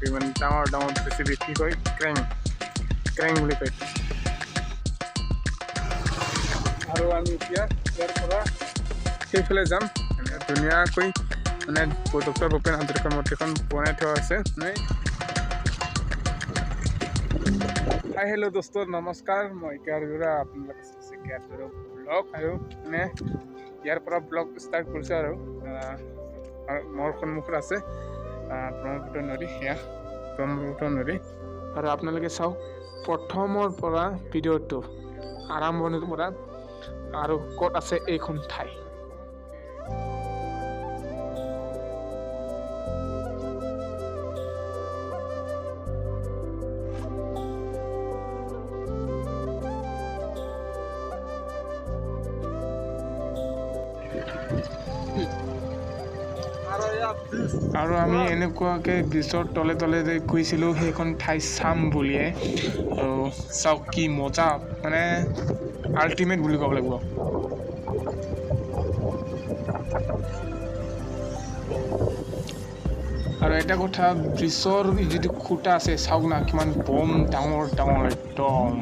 ইমান ডাঙৰ ডাঙৰ জেচিবি কি কয় ক্ৰেং বুলি কয় আৰু আমি এতিয়া ইয়াৰ পৰা সেইফালে যাম ধুনীয়াকৈ মানে ডক্টৰ ভূপেন হাজৰিকাৰ মূৰ্তিখন বনাই থোৱা আছে হাই হেল্ল' দোস্ত নমস্কাৰ মই কেয়াৰগুৰা আপোনালোক আছে কেয়াৰগুৰা ব্লগ আৰু মানে ইয়াৰ পৰা ব্লগ ষ্টাৰ্ট কৰিছোঁ আৰু মোৰ সন্মুখত আছে ব্ৰহ্মপুত্ৰ নদী সেয়া ব্ৰহ্মপুত্ৰ নদী আৰু আপোনালোকে চাওক প্ৰথমৰ পৰা ভিডিঅ'টো আৰম্ভণিৰ পৰা আৰু ক'ত আছে এইখন ঠাই আৰু আমি এনেকুৱাকৈ ব্ৰিজৰ তলে তলে যে গৈছিলোঁ সেইখন ঠাই চাম বুলিয়ে আৰু চাওক কি মজা মানে আল্টিমেট বুলি ক'ব লাগিব আৰু এটা কথা ব্ৰিজৰ যিটো খুঁটা আছে চাওক না কিমান বম ডাঙৰ ডাঙৰ একদম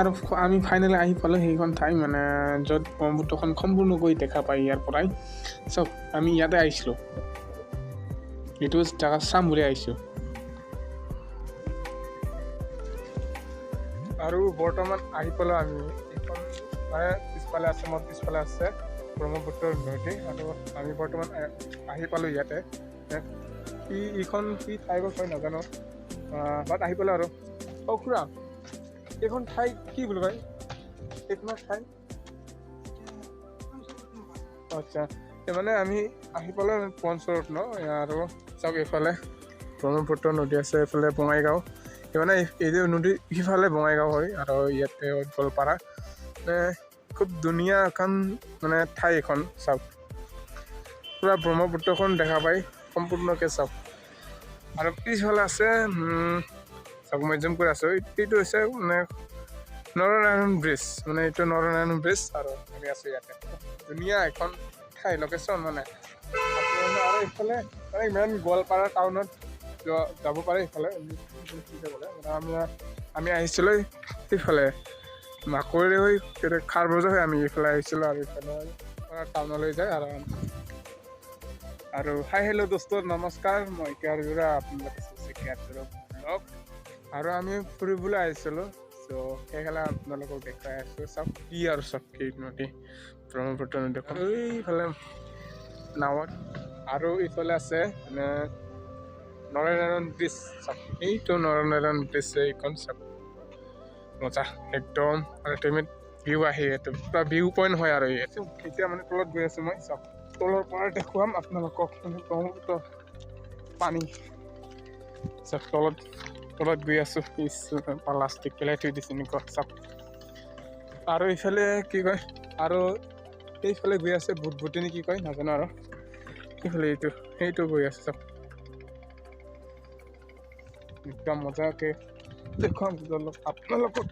আৰু আমি ফাইনেলি আহি পালোঁ সেইখন ঠাই মানে য'ত ব্ৰহ্মপুত্ৰখন সম্পূৰ্ণকৈ দেখা পায় ইয়াৰ পৰাই চাওক আমি ইয়াতে আহিছিলোঁ এইটো জেগা চাম বুলি আহিছোঁ আৰু বৰ্তমান আহি পালোঁ আমি এইখন মানে পিছফালে আছে মোৰ পিছফালে আছে ব্ৰহ্মপুত্ৰৰ নদী আৰু আমি বৰ্তমান আহি পালোঁ ইয়াতে এইখন কি ঠাই হয় নাজানো বাট আহি পালোঁ আৰু খুৰা এইখন ঠাই কি বুলি কয় এইখনৰ ঠাই আচ্ছা মানে আমি আহি পালোঁ পঞ্চৰত ন আৰু চাওক এইফালে ব্ৰহ্মপুত্ৰ নদী আছে এইফালে বঙাইগাঁও মানে এই যে নদী সিফালে বঙাইগাঁও হয় আৰু ইয়াতে গোৱালপাৰা খুব ধুনীয়া এখন মানে ঠাই এখন চাওক পূৰা ব্ৰহ্মপুত্ৰখন দেখা পায় সম্পূৰ্ণকৈ চাওক আৰু পিছফালে আছে চাওক মই জুম কৰি আছোঁ এইটো হৈছে মানে নৰনাৰায়ণ ব্ৰিজ মানে এইটো নৰনাৰায়ণ ব্ৰিজ আৰু আমি আছোঁ ইয়াতে ধুনীয়া এখন ঠাই লোকেশ্যন মানে আৰু এইফালে মানে ইমান গোৱালপাৰা টাউনত যাব পাৰে এইফালে আমি আহিছিলোঁ সেইফালে মাকৈৰে হৈ খাৰ বজাৰ হৈ আমি এইফালে আহিছিলোঁ আৰু এইফালে টাউনলৈ যায় আৰু হাই হেল্ল' দোস্ত নমস্কাৰ মই কেয়াৰগুৰা আপোনালোক আছে কেয়াৰগুৰা ব্লগ আৰু আমি ফুৰিবলৈ আহিছিলোঁ চ' সেইফালে আপোনালোকক দেখুৱাই আছোঁ চাওক কি আৰু চাওক কি নদী ব্ৰহ্মপুত্ৰ নদীখন এইফালে নাৱত আৰু এইফালে আছে মানে নৰনাৰায়ণ ব্ৰিজ চাওক এইটো নৰনাৰায়ণ ব্ৰিজ এইখন চাওক মজা একদম আল্টিমেট ভিউ আহে এইটো পুৰা ভিউ পইণ্ট হয় আৰু এইটো এতিয়া মানে তলত গৈ আছোঁ মই চাওক তলৰ পৰা দেখুৱাম আপোনালোকক মানে ব্ৰহ্মপুত্ৰ পানী চাওক তলত গৈ আছোঁ প্লাষ্টিক পেলাই থৈ দিছোঁ এনেকুৱা চাওক আৰু এইফালে কি কয় আৰু এইফালে গৈ আছে বুটবুটি নে কি কয় নাজানো আৰু এইফালে সেইটো গৈ আছে চাওক একদম মজাকৈ দেখুৱাম আপোনালোকক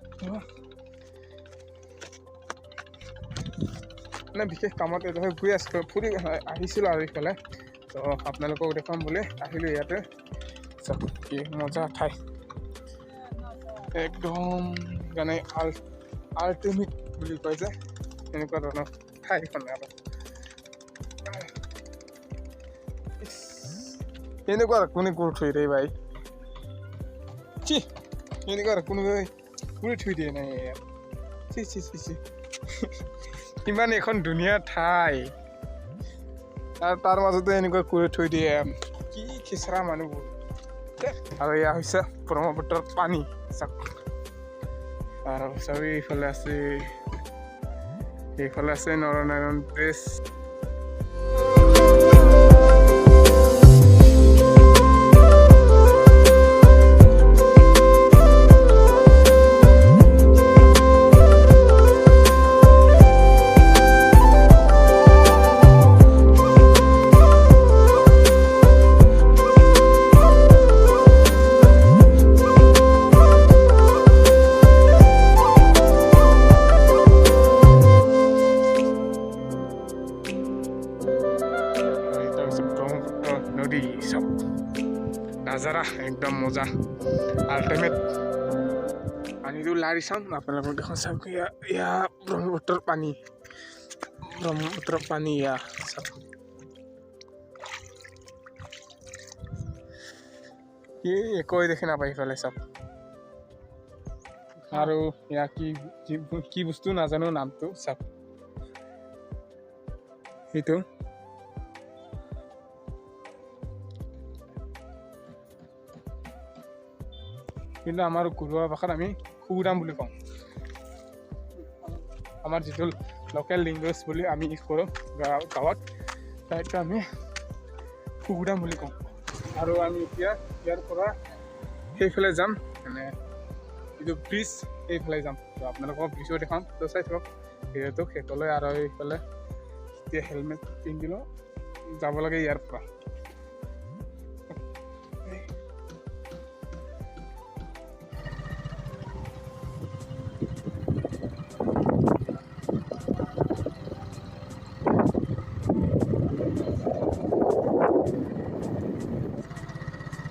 মানে বিশেষ কামত এডোখৰ গৈ আছিলোঁ ফুৰি আহিছিলোঁ আৰু এইফালে তো আপোনালোকক দেখুৱাম বুলি আহিলোঁ ইয়াতে চাওক কি মজা ঠাই একদম মানে আল্টিমেট বুলি কয় যে এনেকুৱা ধৰণৰ ঠাইখন আৰু এনেকুৱা কোনে কৰি থৈ দিয়ে ভাই এনেকুৱা কোনোবাই কৰি থৈ দিয়ে নাই চি কিমান এখন ধুনীয়া ঠাই আৰু তাৰ মাজতে এনেকুৱা কৰি থৈ দিয়ে কি খিচৰা মানুহবোৰ আৰু এয়া হৈছে ব্ৰহ্মপুত্ৰৰ পানী চাওক আৰু এইফালে আছে নৰনাৰায়ণ ব্ৰিজ নদী সব নাজাৰা একদম মজা আল্টিমেট পানীটো লাৰি চাম আপোনালোকক দেখোন চাওক ইয়া ব্ৰহ্মপুত্ৰৰ পানী ইয়া চাওক একোৱে দেখি নাপায় ইফালে চাওক আৰু ইয়া কি বস্তু নাজানো নামটো চাওক সেইটো কিন্তু আমাৰ ঘৰুৱা ভাষাত আমি খুগুৰাম বুলি কওঁ আমাৰ যিটো লোকেল লেংগুৱেজ বুলি আমি ইউজ কৰোঁ গাঁৱত সেইটো আমি খুগুৰাম বুলি কওঁ আৰু আমি এতিয়া ইয়াৰ পৰা সেইফালে যাম মানে এইটো ব্ৰিজ সেইফালে যাম তো আপোনালোকক ব্ৰিজো দেখাম তো চাই থাকক যিহেতু সেইফালে আৰু এইফালে এতিয়া হেলমেট পিন্ধিলোঁ যাব লাগে ইয়াৰ পৰা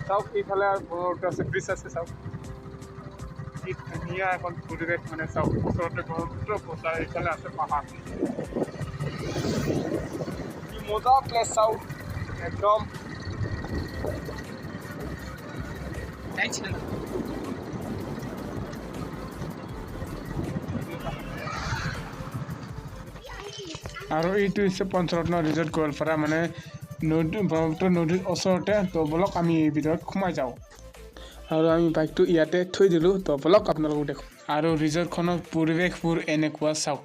চাওক এইফালে আৰু ব্ৰহ্মপুত্ৰ আছে ব্ৰিজ আছে চাওক কি ধুনীয়া এখন পৰিৱেশ মানে চাওক ওচৰতে ব্ৰহ্মপুত্ৰ বচাই এইফালে আছে পাহাৰ কি মজা প্লেচ চাওক একদম আৰু এইটো হৈছে পঞ্চৰত্ন ৰিজৰ্ট গোৱালপাৰা মানে ব্ৰহ্মপুত্ৰ নদীৰ ওচৰতে তো বলক আমি এই ভিতৰত সোমাই যাওঁ আৰু আমি বাইকটো ইয়াতে থৈ দিলোঁ তো বলক আপোনালোকক দেখোঁ আৰু ৰিজৰ্টখনৰ পৰিৱেশবোৰ এনেকুৱা চাওক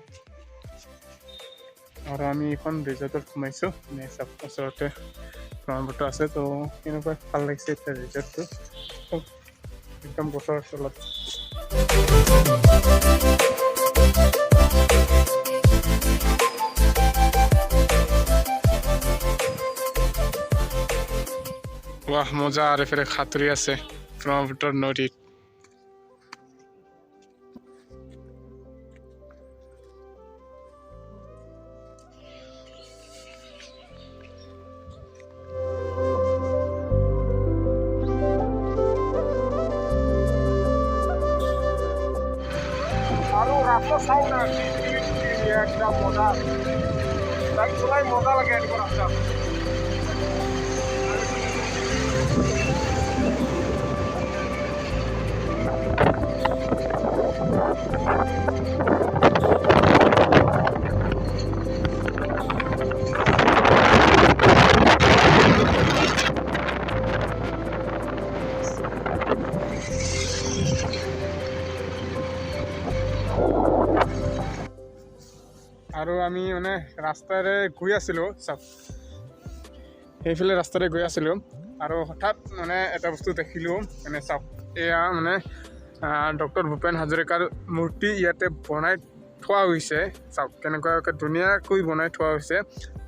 আৰু আমি এখন ৰিজৰ্টত সোমাইছোঁ মানে চাওক ওচৰতে ব্ৰহ্মপুত্ৰ আছে তো এনেকুৱা ভাল লাগিছে এতিয়া ৰিজৰ্টটো একদম গছৰ তলত বাহ মজা আর এফালে খাতুরি আছে ব্রহ্মপুত্র নদীত আরো রাস্তা চাও না একটা মজা তাই পুরাই মজা লাগে এরকম রাস্তা আৰু আমি মানে ৰাস্তাৰে গৈ আছিলোঁ চাওক সেইফালে ৰাস্তাৰে গৈ আছিলোঁ আৰু হঠাৎ মানে এটা বস্তু দেখিলোঁ মানে চাওক এয়া মানে ডক্টৰ ভূপেন হাজৰিকাৰ মূৰ্তি ইয়াতে বনাই থোৱা হৈছে চাওক কেনেকুৱাকৈ ধুনীয়াকৈ বনাই থোৱা হৈছে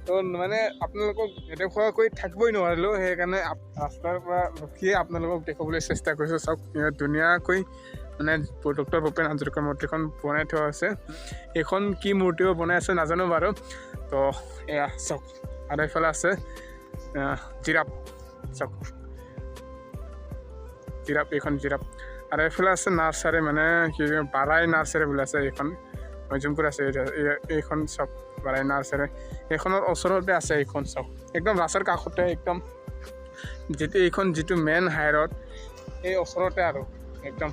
তো মানে আপোনালোকক নেদেখুৱাকৈ থাকিবই নোৱাৰিলোঁ সেইকাৰণে ৰাস্তাৰ পৰা ৰখিয়ে আপোনালোকক দেখুৱাবলৈ চেষ্টা কৰিছোঁ চাওক ধুনীয়াকৈ মানে ডক্টৰ ভূপেন হাজৰিকাৰ মূৰ্তিখন বনাই থোৱা হৈছে এইখন কি মূৰ্তিও বনাই আছে নাজানো বাৰু তো এয়া চাওক আৰু এইফালে আছে জিৰাফ চাওক জিৰাফ এইখন জিৰাফ আৰু এইফালে আছে নাৰ্চাৰী মানে কি বাৰাই নাৰ্চাৰী বুলি আছে এইখন মজিমপুৰ আছে এইখন চাওক বাৰাই নাৰ্চাৰী এইখনৰ ওচৰতে আছে এইখন চাওক একদম ৰাস্তাৰ কাষতে একদম এইখন যিটো মেইন হাইৰোড এই ওচৰতে আৰু একদম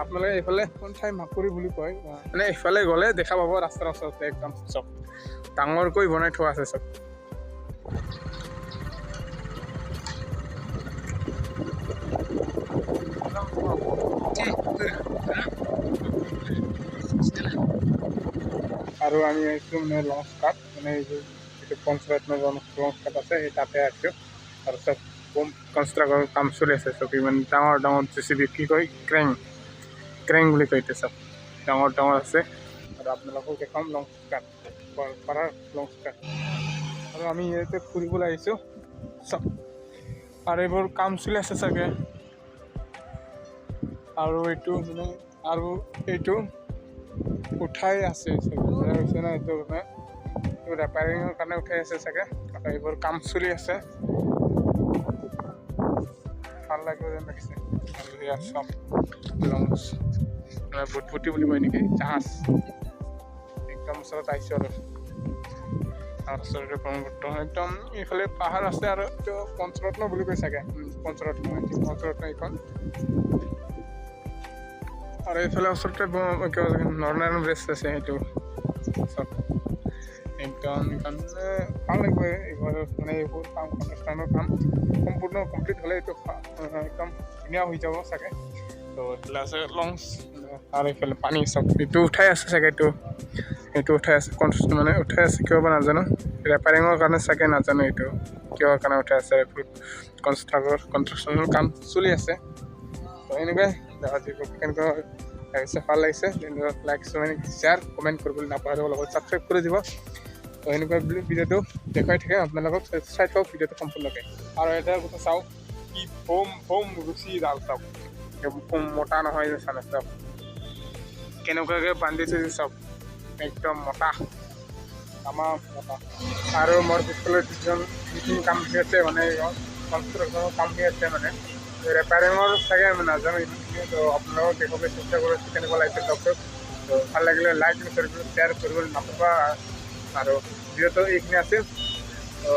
আপোনালোকে এইফালে কোন ঠাই মাকুৰি বুলি কয় মানে এইফালে গ'লে দেখা পাব ৰাস্তাৰ ওচৰতে একদম চাওক ডাঙৰকৈ বনাই থোৱা আছে চাওক আৰু আমি আহিছোঁ মানে লঞ্চ কাট মানে এইটো যিটো পঞ্চায়তৰ লঞ্চ কাট আছে সেই তাতে আছোঁ আৰু চব কনষ্ট্ৰাকশ্যনৰ কাম চলি আছে চব ইমান ডাঙৰ ডাঙৰ JCB কি কয় ক্ৰেং বুলি কয় এতিয়া চব ডাঙৰ আছে আৰু আপোনালোকক দেখাম লঞ্চ কাট গোৱালপাৰাৰ লঞ্চ কাট আৰু আমি ইয়াতে ফুৰিবলৈ আহিছোঁ চব আৰু এইবোৰ কাম চলি আছে চাগে আৰু এইটো মানে আৰু এইটো উঠাই আছে হৈছে না এইটো মানে ৰেপাৰিঙৰ কাৰণে উঠাই আছে চাগে আৰু এইবোৰ কাম চলি আছে ভাল লাগিব যেন লাগিছে আৰু ইয়াত চব লঞ্চ মানে বুটবুটি বুলি কয় নেকি জাহাজ একদম ওচৰত আহিছোঁ আৰু ওচৰতে ব্ৰহ্মপুত্ৰ একদম এইফালে পাহাৰ আছে আৰু এইটো পঞ্চৰত্ন বুলি কয় চাগে পঞ্চৰত্ন এইখন আৰু এইফালে ওচৰতে নৰনাৰায়ণ ব্ৰিজ আছে সেইটো চব একদম ভাল লাগিব এইবোৰ মানে এইবোৰ কাম অনুষ্ঠানৰ কাম সম্পূৰ্ণ কমপ্লিট হ'লে এইটো একদম ধুনীয়া হৈ যাব চাগে তো এইফালে আছে লঞ্চ আৰু এইফালে পানী চব এইটো উঠাই আছে চাগে এইটো উঠাই আছে মানে উঠাই আছে কিয় বা নাজানো ৰেপাৰিঙৰ কাৰণে চাগে নাজানো এইটো কিহৰ কাৰণে উঠাই আছে কনষ্ট্ৰাকশ্যনৰ কাম চলি আছে তো এনেকুৱাই কেনেকুৱা লাগিছে ভাল লাগিছে লাইক শ্বেয়াৰ কমেণ্ট কৰিবলৈ নাপাহৰিব লগত ছাবস্ক্ৰাইব কৰি দিব তো এনেকুৱা ভিডিঅ'টো দেখুৱাই থাকে আপোনালোকক চাই থাকক ভিডিঅ'টো সম্পূৰ্ণকৈ আৰু এটা কথা চাওক কি বম ৰুচি জাল চাওক মোটা নহয় যে চালে চাওক কেনেকুৱাকৈ বান্ধিছে যে চাওক একদম মোটা আমাৰ মোটা আৰু মোৰ পিছফালে যিখিনি কাম হৈ আছে মানে কনষ্ট্ৰাকশ্যনৰ কাম হৈ আছে মানে ৰেপাৰিঙৰ চাগে আমি নাজানো ইমানখিনি তো আপোনালোকক দেখুৱাবলৈ চেষ্টা কৰিছোঁ কেনেকুৱা লাগিছে ডক্টৰ তো ভাল লাগিলে লাইক শ্বেয়াৰ কৰিবলৈ নাপাবা আৰু ভিডিঅ'টো এইখিনি আছিল তো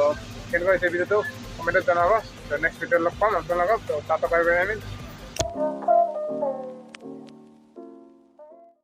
কেনেকুৱা হৈছে ভিডিঅ'টো কমেণ্টত জনাব তো নেক্সট ভিডিঅ'ত লগ পাম আপোনালোকক তো তাতো পাই আমি